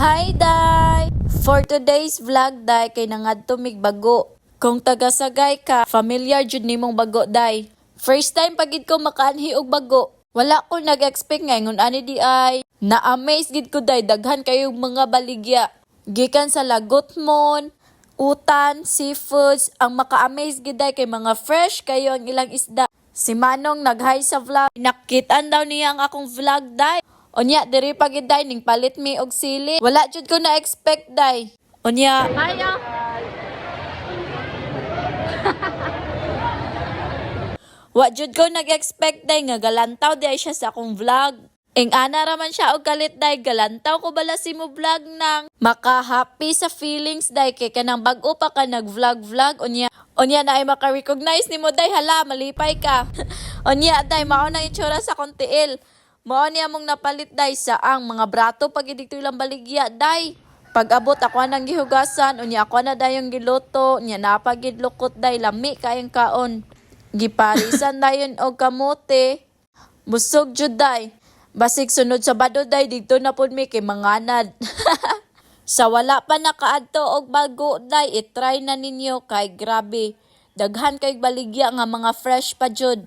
Hi, Day! For today's vlog, Day, kay nangadto mig bago. Kung taga-Sagay ka, familiar jud nimong bago, Day. First time pagid ko makaanhi og bago. Wala ko nag-expect ngayon ani di ay. Na-amaze gid ko, Day, daghan kayong mga baligya. Gikan sa Lagutmon, utan, seafoods, ang maka-amaze gid, Day, kay mga fresh kayo ang ilang isda. Si Manong nag-hi sa vlog. Nakitaan daw niya ang akong vlog, Day. Onya, diri pa gid, Day, ning palit mi og sili. Wala jud ko na-expect, Day. Onya. Hiya. Wa jud ko nag-expect, Day, nga galantaw di siya sa akong vlog. Ing ana raman siya og kalit, Day, galantaw ko bala si mo vlog nang maka-happy sa feelings, Day, kay kanang bag-o pa ka nag-vlog Onya na ay maka-recognize ni mo, Day, hala malipay ka. Onya, Day, mao nang itsura sa akong tiil. Mao niya mong napalit, Day, sa ang mga brato pag dito ilang baligya, Day. Pag abot ako nang gihugasan, unya ako na dayong giluto, nya napagid lukot, Day, lami kayong kaon. Giparisan dayon og kamote. Busog jud, Day. Basig sunod sa bado, Day, dito na pud mi kay manganad. Sa wala pa nakaadto og bago, Day, i-try na ninyo kay grabe. Daghan kay baligya nga mga fresh pa jud.